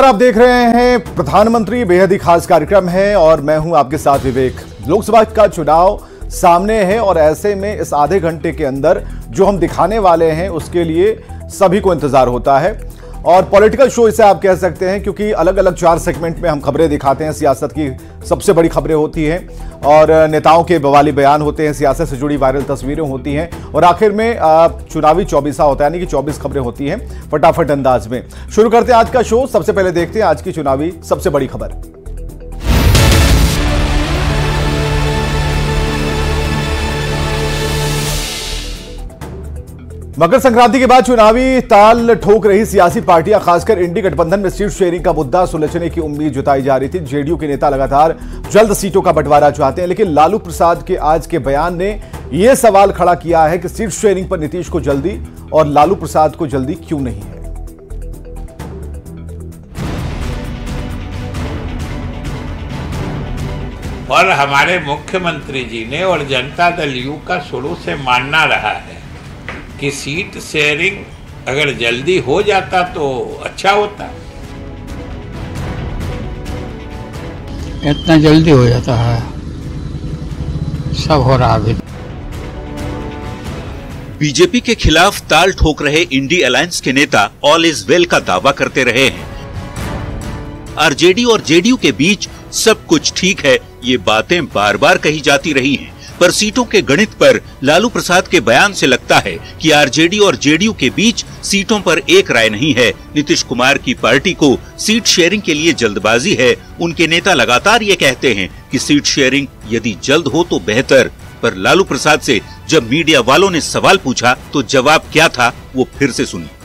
नमस्कार, आप देख रहे हैं प्रधानमंत्री बेहद ही खास कार्यक्रम है और मैं हूं आपके साथ विवेक। लोकसभा का चुनाव सामने है और ऐसे में इस आधे घंटे के अंदर जो हम दिखाने वाले हैं उसके लिए सभी को इंतजार होता है और पॉलिटिकल शो इसे आप कह सकते हैं, क्योंकि अलग अलग 4 सेगमेंट में हम खबरें दिखाते हैं। सियासत की सबसे बड़ी खबरें होती हैं और नेताओं के बवाली बयान होते हैं, सियासत से जुड़ी वायरल तस्वीरें होती हैं और आखिर में चुनावी 24 होता है, यानी कि 24 खबरें होती हैं फटाफट अंदाज में। शुरू करते हैं आज का शो। सबसे पहले देखते हैं आज की चुनावी सबसे बड़ी खबर। मकर संक्रांति के बाद चुनावी ताल ठोक रही सियासी पार्टियां, खासकर इंडी गठबंधन में सीट शेयरिंग का मुद्दा सुलझने की उम्मीद जताई जा रही थी। जेडीयू के नेता लगातार जल्द सीटों का बंटवारा चाहते हैं, लेकिन लालू प्रसाद के आज के बयान ने यह सवाल खड़ा किया है कि सीट शेयरिंग पर नीतीश को जल्दी और लालू प्रसाद को जल्दी क्यों नहीं है। और हमारे मुख्यमंत्री जी ने और जनता दल यू का शुरू से मानना रहा है कि सीट शेयरिंग अगर जल्दी हो जाता तो अच्छा होता। इतना जल्दी हो जाता है, सब हो रहा है। बीजेपी के खिलाफ ताल ठोक रहे इंडी अलायंस के नेता ऑल इज वेल का दावा करते रहे हैं। आरजेडी और जेडीयू के बीच सब कुछ ठीक है, ये बातें बार बार कही जाती रही हैं, पर सीटों के गणित पर लालू प्रसाद के बयान से लगता है कि आरजेडी और जेडीयू के बीच सीटों पर एक राय नहीं है। नीतीश कुमार की पार्टी को सीट शेयरिंग के लिए जल्दबाजी है। उनके नेता लगातार ये कहते हैं कि सीट शेयरिंग यदि जल्द हो तो बेहतर, पर लालू प्रसाद से जब मीडिया वालों ने सवाल पूछा तो जवाब क्या था वो फिर से सुनिए।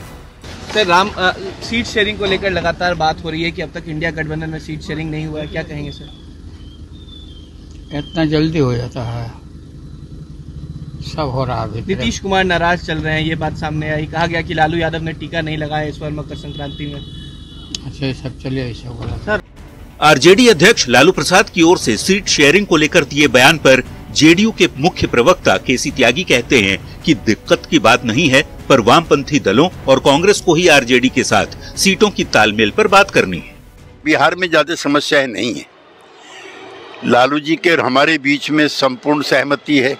सर, सीट शेयरिंग को लेकर लगातार बात हो रही है कि अब तक इंडिया गठबंधन में सीट शेयरिंग नहीं हुआ है, क्या कहेंगे सर? इतना जल्दी हो जाता है, सब हो रहा है। नीतीश कुमार नाराज चल रहे हैं, ये बात सामने आई। कहा गया कि लालू यादव ने टीका नहीं लगाया इस बार मकर संक्रांति में। अच्छा, ये सब चलिए, ऐसा बोला सर। आरजेडी अध्यक्ष लालू प्रसाद की ओर से सीट शेयरिंग को लेकर दिए बयान पर जेडीयू के मुख्य प्रवक्ता केसी त्यागी कहते हैं कि दिक्कत की बात नहीं है, पर वामपंथी दलों और कांग्रेस को ही आरजेडी के साथ सीटों की तालमेल पर बात करनी है। बिहार में ज्यादा समस्याएं नहीं है। लालू जी के और हमारे बीच में संपूर्ण सहमति है।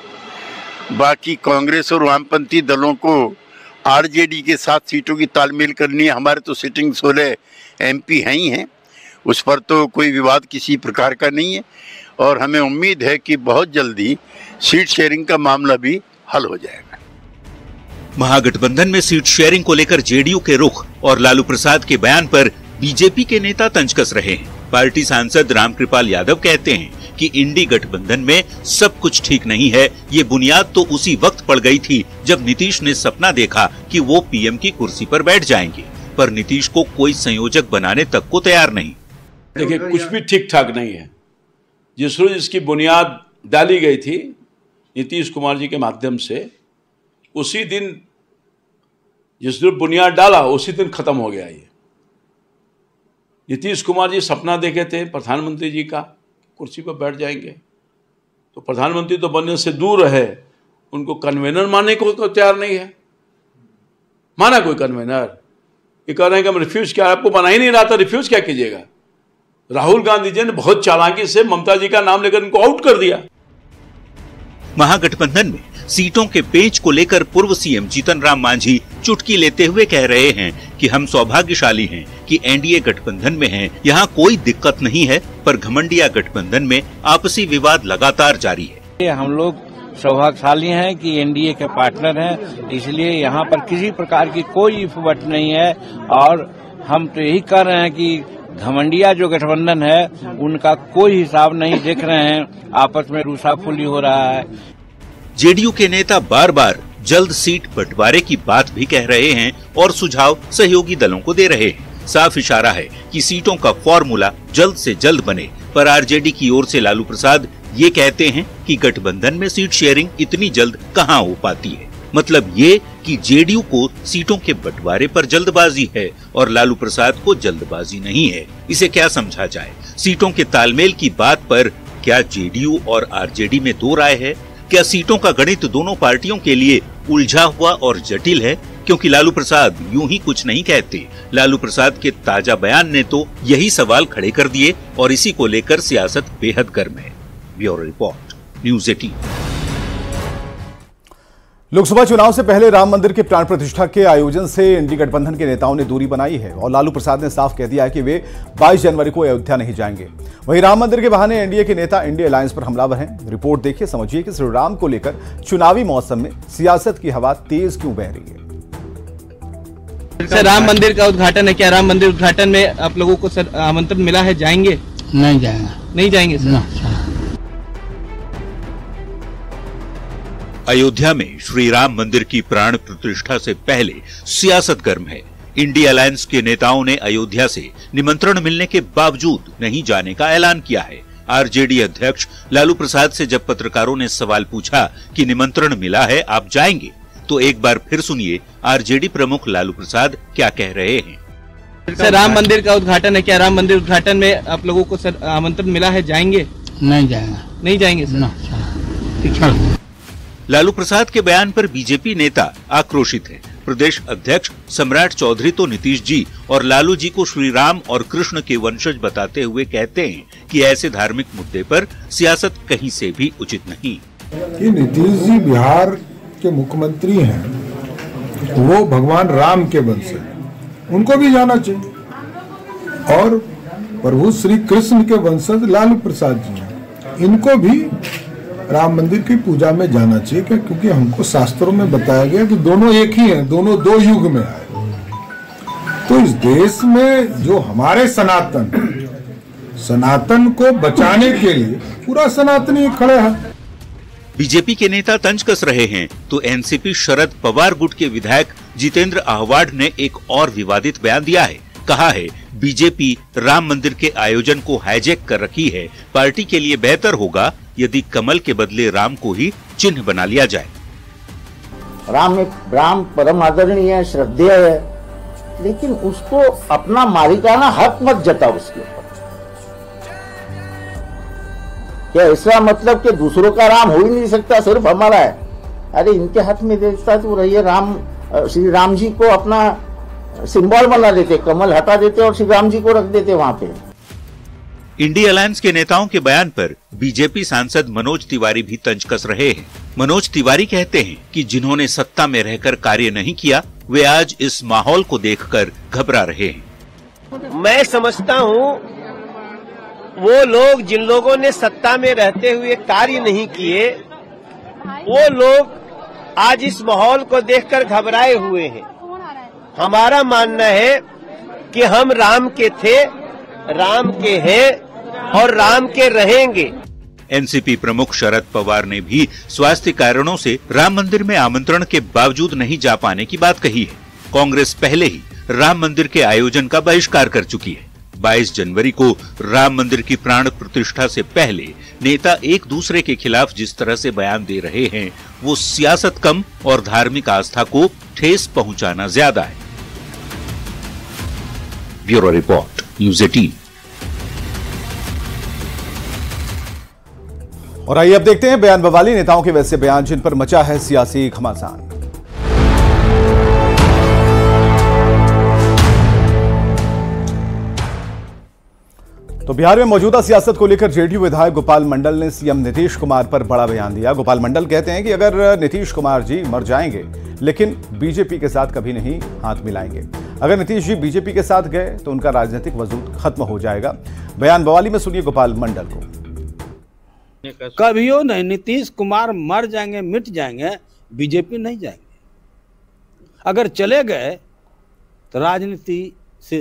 बाकी कांग्रेस और वामपंथी दलों को आरजेडी के साथ सीटों की तालमेल करनी है। हमारे तो सिटिंग 16 एमपी हैं ही हैं, उस पर तो कोई विवाद किसी प्रकार का नहीं है और हमें उम्मीद है कि बहुत जल्दी सीट शेयरिंग का मामला भी हल हो जाएगा। महागठबंधन में सीट शेयरिंग को लेकर जेडीयू के रुख और लालू प्रसाद के बयान पर बीजेपी के नेता तंज कस रहे हैं। पार्टी सांसद रामकृपाल यादव कहते हैं कि इंडी गठबंधन में सब कुछ ठीक नहीं है। ये बुनियाद तो उसी वक्त पड़ गई थी जब नीतीश ने सपना देखा कि वो पीएम की कुर्सी पर बैठ जाएंगे, पर नीतीश को कोई संयोजक बनाने तक को तैयार नहीं। देखिए, कुछ भी ठीक ठाक नहीं है। जिस रोज इसकी बुनियाद डाली गई थी नीतीश कुमार जी के माध्यम से, उसी दिन जिस दिन बुनियाद डाला उसी दिन खत्म हो गया। ये नीतीश कुमार जी सपना देखे थे प्रधानमंत्री जी का कुर्सी पर बैठ जाएंगे, तो प्रधानमंत्री तो बनने से दूर रहे, उनको कन्वेनर मानने को तो तैयार नहीं है। माना कोई कन्वेनर? ये कह रहे हैं कि हम रिफ्यूज किया, आपको बना ही नहीं रहा था, रिफ्यूज क्या कीजिएगा? राहुल गांधी जी ने बहुत चालाकी से ममता जी का नाम लेकर इनको आउट कर दिया। महागठबंधन में सीटों के पेंच को लेकर पूर्व सीएम जीतन राम मांझी चुटकी लेते हुए कह रहे हैं कि हम सौभाग्यशाली हैं कि एनडीए गठबंधन में हैं, यहाँ कोई दिक्कत नहीं है, पर घमंडिया गठबंधन में आपसी विवाद लगातार जारी है। हम लोग सौभाग्यशाली हैं कि एनडीए के पार्टनर हैं, इसलिए यहाँ पर किसी प्रकार की कोई इफवट नहीं है और हम तो यही कह रहे हैं कि घमंडिया जो गठबंधन है उनका कोई हिसाब नहीं देख रहे हैं, आपस में रूसाफुली हो रहा है। जेडीयू के नेता बार बार जल्द सीट बंटवारे की बात भी कह रहे हैं और सुझाव सहयोगी दलों को दे रहे हैं। साफ इशारा है कि सीटों का फॉर्मूला जल्द से जल्द बने, पर आरजेडी की ओर से लालू प्रसाद ये कहते हैं कि गठबंधन में सीट शेयरिंग इतनी जल्द कहां हो पाती है। मतलब ये कि जेडीयू को सीटों के बंटवारे पर जल्दबाजी है और लालू प्रसाद को जल्दबाजी नहीं है। इसे क्या समझा जाए? सीटों के तालमेल की बात पर क्या जेडीयू और आरजेडी में दो राय है? क्या सीटों का गणित दोनों पार्टियों के लिए उलझा हुआ और जटिल है? क्योंकि लालू प्रसाद यूं ही कुछ नहीं कहते। लालू प्रसाद के ताजा बयान ने तो यही सवाल खड़े कर दिए और इसी को लेकर सियासत बेहद गर्म है। Bureau report, news 18। लोकसभा चुनाव से पहले राम मंदिर के प्राण प्रतिष्ठा के आयोजन से इंडी गठबंधन के नेताओं ने दूरी बनाई है और लालू प्रसाद ने साफ कह दिया है कि वे 22 जनवरी को अयोध्या नहीं जाएंगे। वहीं राम मंदिर के बहाने एनडीए के नेता इंडी अलायंस पर हमलावर हैं। रिपोर्ट देखिए, समझिए कि श्री राम को लेकर चुनावी मौसम में सियासत की हवा तेज क्यों बह रही है। सर, राम मंदिर का उद्घाटन है, क्या राम मंदिर उद्घाटन में आप लोगों को सर आमंत्रण मिला है? जाएंगे? नहीं जाएंगे। नहीं जाएंगे सर? अयोध्या में श्री राम मंदिर की प्राण प्रतिष्ठा से पहले सियासत गर्म है। इंडी अलायंस के नेताओं ने अयोध्या से निमंत्रण मिलने के बावजूद नहीं जाने का ऐलान किया है। आरजेडी अध्यक्ष लालू प्रसाद से जब पत्रकारों ने सवाल पूछा कि निमंत्रण मिला है, आप जाएंगे, तो एक बार फिर सुनिए आरजेडी प्रमुख लालू प्रसाद क्या कह रहे हैं। सर, राम मंदिर का उद्घाटन है, क्या राम मंदिर उद्घाटन में आप लोगों को सर आमंत्रण मिला है? जाएंगे? नहीं जाएंगे। नहीं जाएंगे सर? लालू प्रसाद के बयान पर बीजेपी नेता आक्रोशित हैं। प्रदेश अध्यक्ष सम्राट चौधरी तो नीतीश जी और लालू जी को श्री राम और कृष्ण के वंशज बताते हुए कहते हैं कि ऐसे धार्मिक मुद्दे पर सियासत कहीं से भी उचित नहीं। कि नीतीश जी बिहार के मुख्यमंत्री हैं, वो भगवान राम के वंशज, उनको भी जाना चाहिए। और प्रभु श्री कृष्ण के वंशज लालू प्रसाद जी हैं, इनको भी राम मंदिर की पूजा में जाना चाहिए, क्योंकि हमको शास्त्रों में बताया गया कि दोनों एक ही हैं, दोनों दो युग में आए। तो इस देश में जो हमारे सनातन को बचाने के लिए पूरा सनातनी खड़े हैं। बीजेपी के नेता तंज कस रहे हैं तो एनसीपी शरद पवार गुट के विधायक जितेंद्र आहवाड ने एक और विवादित बयान दिया है। कहा है, बीजेपी राम मंदिर के आयोजन को हाईजैक कर रखी है। पार्टी के लिए बेहतर होगा यदि कमल के बदले राम को ही चिन्ह बना लिया जाए। राम परम आदरणीय है, श्रद्धेय है, लेकिन उसको अपना मालिकाना हक मत जताओ उसके ऊपर। क्या ऐसा मतलब कि दूसरों का राम हो ही नहीं सकता, सिर्फ हमारा है? अरे इनके हाथ में देखता तो रहिए, श्री राम जी को अपना सिंबल बना देते, कमल हटा देते और श्री राम जी को रख देते वहां पे। इंडी अलायंस के नेताओं के बयान पर बीजेपी सांसद मनोज तिवारी भी तंज कस रहे हैं। मनोज तिवारी कहते हैं कि जिन्होंने सत्ता में रहकर कार्य नहीं किया, वे आज इस माहौल को देखकर घबरा रहे हैं। मैं समझता हूँ वो लोग जिन लोगों ने सत्ता में रहते हुए कार्य नहीं किए, वो लोग आज इस माहौल को देखकर घबराए हुए हैं। हमारा मानना है कि हम राम के थे, राम के हैं और राम के रहेंगे। एनसीपी प्रमुख शरद पवार ने भी स्वास्थ्य कारणों से राम मंदिर में आमंत्रण के बावजूद नहीं जा पाने की बात कही है। कांग्रेस पहले ही राम मंदिर के आयोजन का बहिष्कार कर चुकी है। 22 जनवरी को राम मंदिर की प्राण प्रतिष्ठा से पहले नेता एक दूसरे के खिलाफ जिस तरह से बयान दे रहे हैं, वो सियासत कम और धार्मिक आस्था को ठेस पहुंचाना ज्यादा है। Bureau report, news 18। और आइए अब देखते हैं बयान बवाली नेताओं के वैसे बयान जिन पर मचा है सियासी घमासान। तो बिहार में मौजूदा सियासत को लेकर जेडीयू विधायक गोपाल मंडल ने सीएम नीतीश कुमार पर बड़ा बयान दिया। गोपाल मंडल कहते हैं कि अगर नीतीश कुमार जी मर जाएंगे, लेकिन बीजेपी के साथ कभी नहीं हाथ मिलाएंगे। अगर नीतीश जी बीजेपी के साथ गए तो उनका राजनीतिक वजूद खत्म हो जाएगा। बयान बवाली में सुनिए गोपाल मंडल को। कभियो नहीं, नीतीश कुमार मर जाएंगे, मिट जाएंगे, बीजेपी नहीं जाएंगे। अगर चले गए तो राजनीति से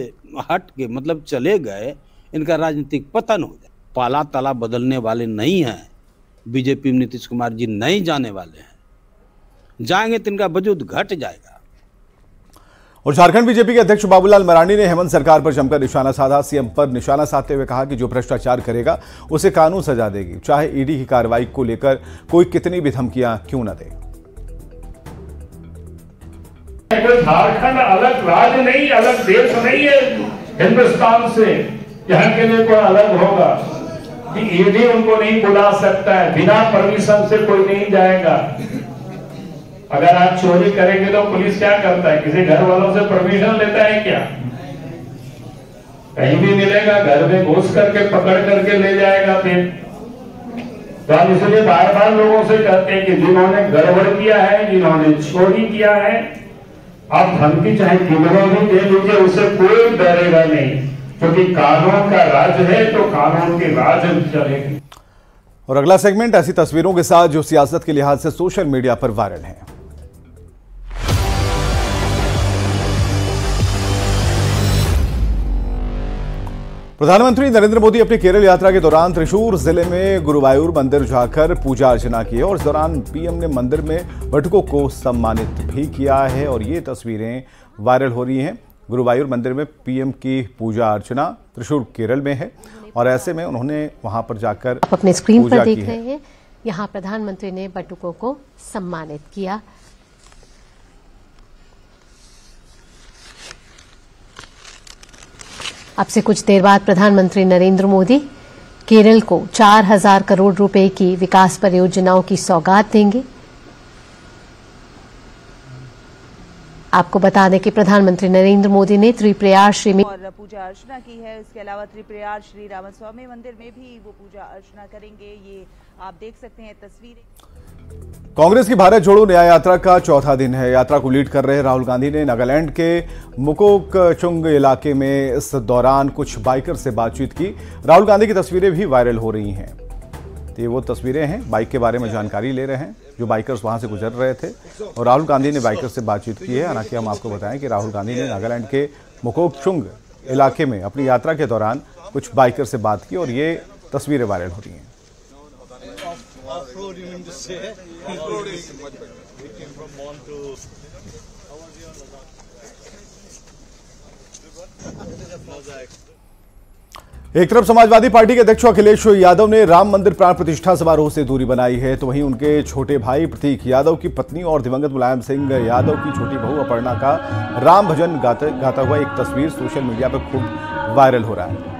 हट के, मतलब चले गए, इनका राजनीतिक पतन हो जाए। पाला ताला बदलने वाले नहीं हैं बीजेपी में, नीतीश कुमार जी नहीं जाने वाले हैं। जाएंगे तो इनका वजूद घट जाएगा। और झारखंड बीजेपी के अध्यक्ष बाबूलाल मरांडी ने हेमंत सरकार पर जमकर निशाना साधा। सीएम पर निशाना साधते हुए कहा कि जो भ्रष्टाचार करेगा उसे कानून सजा देगी, चाहे ईडी की कार्रवाई को लेकर कोई कितनी भी धमकियां क्यों न दे। झारखंड अलग राज्य नहीं, अलग देश नहीं है हिंदुस्तान से, यहाँ के लिए कोई अलग होगा कि ईडी उनको नहीं बुला सकता है, बिना परमिशन से कोई नहीं जाएगा। अगर आप चोरी करेंगे तो पुलिस क्या करता है, किसी घर वालों से परमिशन लेता है क्या? कहीं भी मिलेगा घर में घुस करके पकड़ करके ले जाएगा। फिर तो हम इसलिए बार बार लोगों से कहते हैं कि जिन्होंने गड़बड़ किया है, जिन्होंने चोरी किया है, आप धमकी चाहे कितनों भी दे लीजिए, उससे कोई डरेगा नहीं, क्योंकि कानून का राज है तो कानून की राज चलेगी। और अगला सेगमेंट ऐसी तस्वीरों के साथ जो सियासत के लिहाज से सोशल मीडिया पर वायरल हैं। प्रधानमंत्री नरेंद्र मोदी अपनी केरल यात्रा के दौरान त्रिशूर जिले में गुरुवायूर मंदिर जाकर पूजा अर्चना की और इस दौरान पीएम ने मंदिर में बटुकों को सम्मानित भी किया है और ये तस्वीरें वायरल हो रही हैं। गुरुवायूर मंदिर में पीएम की पूजा अर्चना त्रिशूर केरल में है और ऐसे में उन्होंने वहां पर जाकर आप अपने स्क्रीन पर देख रहे हैं, यहां प्रधानमंत्री ने बटुकों को सम्मानित किया। अब से कुछ देर बाद प्रधानमंत्री नरेंद्र मोदी केरल को 4000 करोड़ रुपए की विकास परियोजनाओं की सौगात देंगे। आपको बता दें कि प्रधानमंत्री नरेंद्र मोदी ने त्रिप्रयाग श्री में और पूजा अर्चना की है। इसके अलावा त्रिप्रयाग श्री रामास्वामी मंदिर में भी वो पूजा अर्चना करेंगे। ये आप देख सकते हैं तस्वीरें। कांग्रेस की भारत जोड़ो न्याय यात्रा का चौथा दिन है। यात्रा को लीड कर रहे राहुल गांधी ने नागालैंड के मुकोकचुंग इलाके में इस दौरान कुछ बाइकर से बातचीत की। राहुल गांधी की तस्वीरें भी वायरल हो रही हैं। तो ये वो तस्वीरें हैं, बाइक के बारे में जानकारी ले रहे हैं जो बाइकर्स वहां से गुजर रहे थे और राहुल गांधी ने बाइकर्स से बातचीत की है। हालांकि हम आपको बताएं कि राहुल गांधी ने नागालैंड के मुकोकचुंग इलाके में अपनी यात्रा के दौरान कुछ बाइकर से बात की और ये तस्वीरें वायरल हो रही हैं। एक तरफ समाजवादी पार्टी के अध्यक्ष अखिलेश यादव ने राम मंदिर प्राण प्रतिष्ठा समारोह से दूरी बनाई है, तो वहीं उनके छोटे भाई प्रतीक यादव की पत्नी और दिवंगत मुलायम सिंह यादव की छोटी बहू अपर्णा का राम भजन गाता हुआ एक तस्वीर सोशल मीडिया पर खूब वायरल हो रहा है।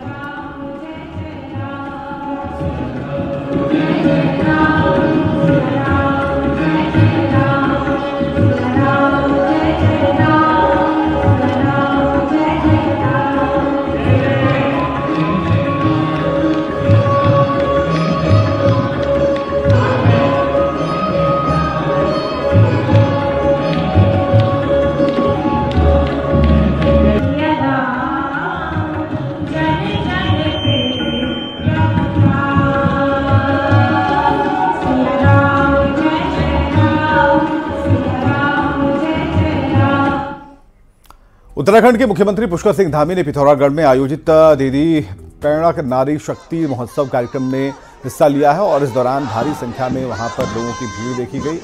उत्तराखंड के मुख्यमंत्री पुष्कर सिंह धामी ने पिथौरागढ़ में आयोजित दीदी प्रेरणा नारी शक्ति महोत्सव कार्यक्रम में हिस्सा लिया है और इस दौरान भारी संख्या में वहां पर लोगों की भीड़ देखी गई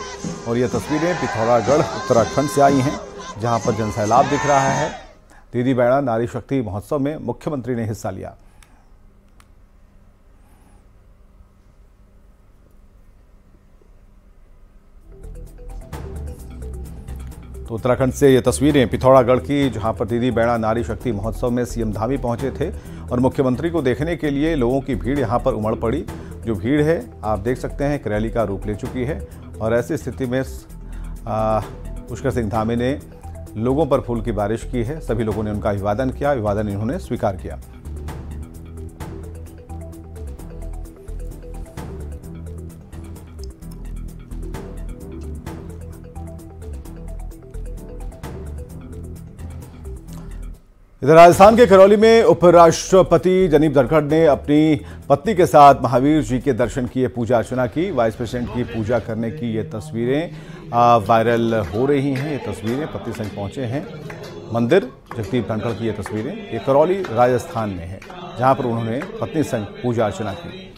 और ये तस्वीरें पिथौरागढ़ उत्तराखंड से आई हैं जहां पर जनसैलाब दिख रहा है। दीदी प्रेरणा नारी शक्ति महोत्सव में मुख्यमंत्री ने हिस्सा लिया। तो उत्तराखंड से ये तस्वीरें पिथौरागढ़ की, जहां पर दीदी बैणा नारी शक्ति महोत्सव में सीएम धामी पहुंचे थे और मुख्यमंत्री को देखने के लिए लोगों की भीड़ यहां पर उमड़ पड़ी। जो भीड़ है आप देख सकते हैं एक रैली का रूप ले चुकी है और ऐसी स्थिति में पुष्कर सिंह धामी ने लोगों पर फूल की बारिश की है। सभी लोगों ने उनका अभिवादन किया, अभिवादन इन्होंने स्वीकार किया। इधर राजस्थान के करौली में उपराष्ट्रपति जगदीप धनखड़ ने अपनी पत्नी के साथ महावीर जी के दर्शन किए, पूजा अर्चना की। वाइस प्रेसिडेंट की पूजा करने की ये तस्वीरें वायरल हो रही हैं। ये तस्वीरें पति संग पहुंचे हैं मंदिर। जगदीप धनखड़ की ये तस्वीरें ये करौली राजस्थान में है जहां पर उन्होंने पत्नी संग पूजा अर्चना की।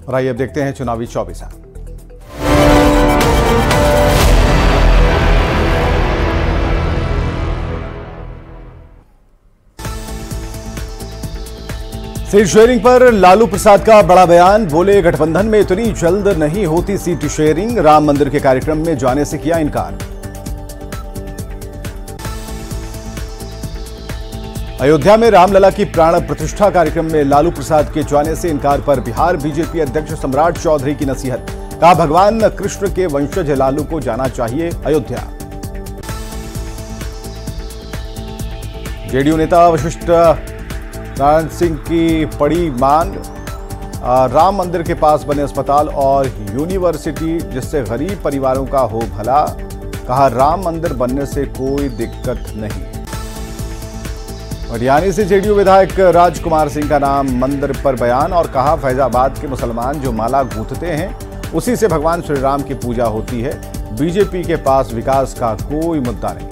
और आइए अब देखते हैं चुनावी 24 साल। सीट शेयरिंग पर लालू प्रसाद का बड़ा बयान। बोले गठबंधन में इतनी जल्द नहीं होती सीट शेयरिंग, राम मंदिर के कार्यक्रम में जाने से किया इनकार। अयोध्या में रामलला की प्राण प्रतिष्ठा कार्यक्रम में लालू प्रसाद के जाने से इनकार पर बिहार बीजेपी अध्यक्ष सम्राट चौधरी की नसीहत। कहा भगवान कृष्ण के वंशज लालू को जाना चाहिए अयोध्या। जेडीयू नेता वशिष्ठ नारायण सिंह की पड़ी मांग, राम मंदिर के पास बने अस्पताल और यूनिवर्सिटी जिससे गरीब परिवारों का हो भला। कहा राम मंदिर बनने से कोई दिक्कत नहीं। हरियाणा से जेडीयू विधायक राजकुमार सिंह का नाम मंदिर पर बयान और कहा फैजाबाद के मुसलमान जो माला गूंथते हैं उसी से भगवान श्री राम की पूजा होती है। बीजेपी के पास विकास का कोई मुद्दा नहीं।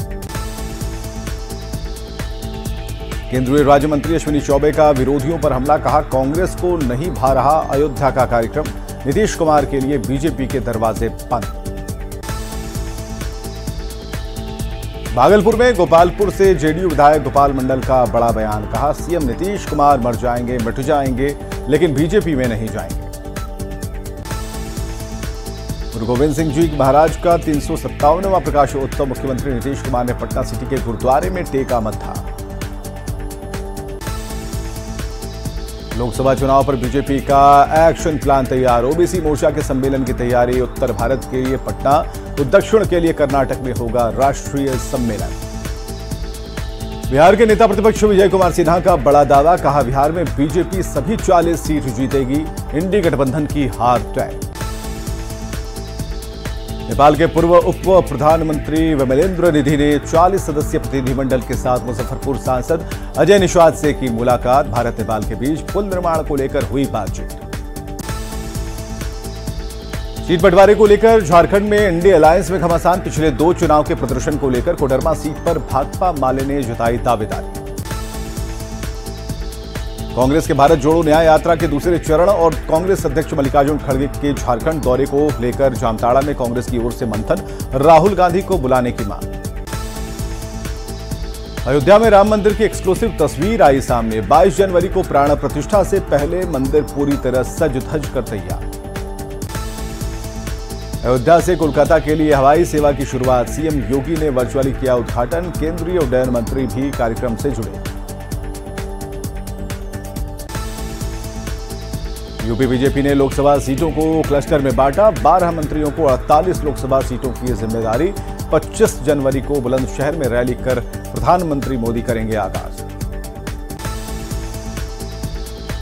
केंद्रीय राज्य मंत्री अश्विनी चौबे का विरोधियों पर हमला। कहा कांग्रेस को नहीं भा रहा अयोध्या का कार्यक्रम, नीतीश कुमार के लिए बीजेपी के दरवाजे बंद। भागलपुर में गोपालपुर से जेडीयू विधायक गोपाल मंडल का बड़ा बयान। कहा सीएम नीतीश कुमार मर जाएंगे मिट जाएंगे लेकिन बीजेपी में नहीं जाएंगे। गुरु गोविंद सिंह जी महाराज का 357वां प्रकाशोत्सव मुख्यमंत्री नीतीश कुमार ने पटना सिटी के गुरुद्वारे में टेका मत्था। लोकसभा चुनाव पर बीजेपी का एक्शन प्लान तैयार। ओबीसी मोर्चा के सम्मेलन की तैयारी। उत्तर भारत के लिए पटना तो दक्षिण के लिए कर्नाटक में होगा राष्ट्रीय सम्मेलन। बिहार के नेता प्रतिपक्ष विजय कुमार सिन्हा का बड़ा दावा। कहा बिहार में बीजेपी सभी 40 सीट जीतेगी, इंडी गठबंधन की हार तय। नेपाल के पूर्व उप प्रधानमंत्री विमलेंद्र निधि ने 40 सदस्यीय प्रतिनिधिमंडल के साथ मुजफ्फरपुर सांसद अजय निषाद से की मुलाकात। भारत नेपाल के बीच पुल निर्माण को लेकर हुई बातचीत। सीट बंटवारे को लेकर झारखंड में इंडी अलायंस में घमासान। पिछले 2 चुनाव के प्रदर्शन को लेकर कोडरमा सीट पर भाकपा माले ने जताई दावेदारी। कांग्रेस के भारत जोड़ो न्याय यात्रा के दूसरे चरण और कांग्रेस अध्यक्ष मल्लिकार्जुन खड़गे के झारखंड दौरे को लेकर जामताड़ा में कांग्रेस की ओर से मंथन। राहुल गांधी को बुलाने की मांग। अयोध्या में राम मंदिर की एक्सक्लूसिव तस्वीर आई सामने। 22 जनवरी को प्राण प्रतिष्ठा से पहले मंदिर पूरी तरह सज धज कर तैयार। अयोध्या से कोलकाता के लिए हवाई सेवा की शुरुआत। सीएम योगी ने वर्चुअली किया उद्घाटन। केंद्रीय उड्डयन मंत्री भी कार्यक्रम से जुड़े। यूपी बीजेपी ने लोकसभा सीटों को क्लस्टर में बांटा। 12 मंत्रियों को 48 लोकसभा सीटों की जिम्मेदारी। 25 जनवरी को बुलंदशहर में रैली कर प्रधानमंत्री मोदी करेंगे आगाज।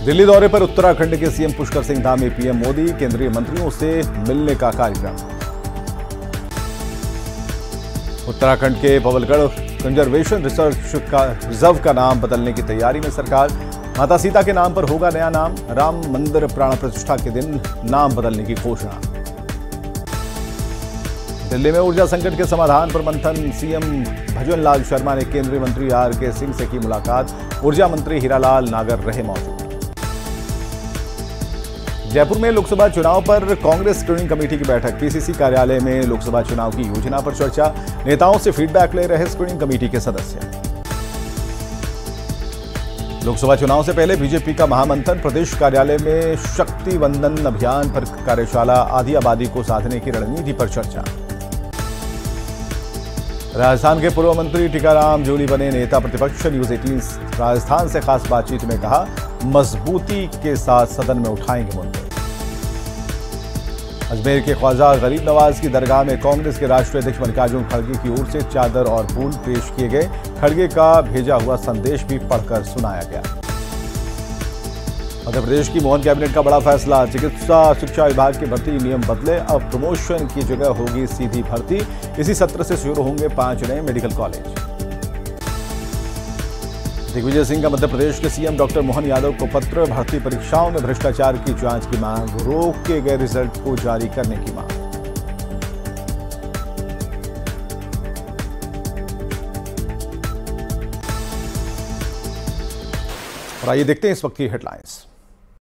दिल्ली दौरे पर उत्तराखंड के सीएम पुष्कर सिंह धामी। पीएम मोदी केंद्रीय मंत्रियों से मिलने का कार्यक्रम। उत्तराखंड के पवलगढ़ कंजर्वेशन रिजर्व का नाम बदलने की तैयारी में सरकार। माता सीता के नाम पर होगा नया नाम। राम मंदिर प्राण प्रतिष्ठा के दिन नाम बदलने की घोषणा। दिल्ली में ऊर्जा संकट के समाधान पर मंथन। सीएम भजन लाल शर्मा ने केंद्रीय मंत्री आर.के. सिंह से की मुलाकात। ऊर्जा मंत्री हीरालाल नागर रहे मौजूद। जयपुर में लोकसभा चुनाव पर कांग्रेस स्क्रीनिंग कमेटी की बैठक। पीसीसी कार्यालय में लोकसभा चुनाव की योजना पर चर्चा। नेताओं से फीडबैक ले रहे स्क्रीनिंग कमेटी के सदस्य। लोकसभा चुनाव से पहले बीजेपी का महामंथन। प्रदेश कार्यालय में शक्ति वंदन अभियान पर कार्यशाला। आधी आबादी को साधने की रणनीति पर चर्चा। राजस्थान के पूर्व मंत्री टीकाराम जूली बने नेता प्रतिपक्ष। न्यूज 18 राजस्थान से खास बातचीत में कहा मजबूती के साथ सदन में उठाएंगे मुद्दे। अजमेर के ख्वाजा गरीब नवाज की दरगाह में कांग्रेस के राष्ट्रीय अध्यक्ष मल्लिकार्जुन खड़गे की ओर से चादर और फूल पेश किए गए। खड़गे का भेजा हुआ संदेश भी पढ़कर सुनाया गया। मध्य प्रदेश की मोहन कैबिनेट का बड़ा फैसला। चिकित्सा शिक्षा विभाग के भर्ती नियम बदले। अब प्रमोशन की जगह होगी सीधी भर्ती। इसी सत्र से शुरू होंगे 5 नए मेडिकल कॉलेज। दिग्विजय सिंह का मध्य प्रदेश के सीएम डॉक्टर मोहन यादव को पत्र। भर्ती परीक्षाओं में भ्रष्टाचार की जांच की मांग। रोके गए रिजल्ट को जारी करने की मांग। और आइए देखते हैं इस वक्त की हेडलाइंस।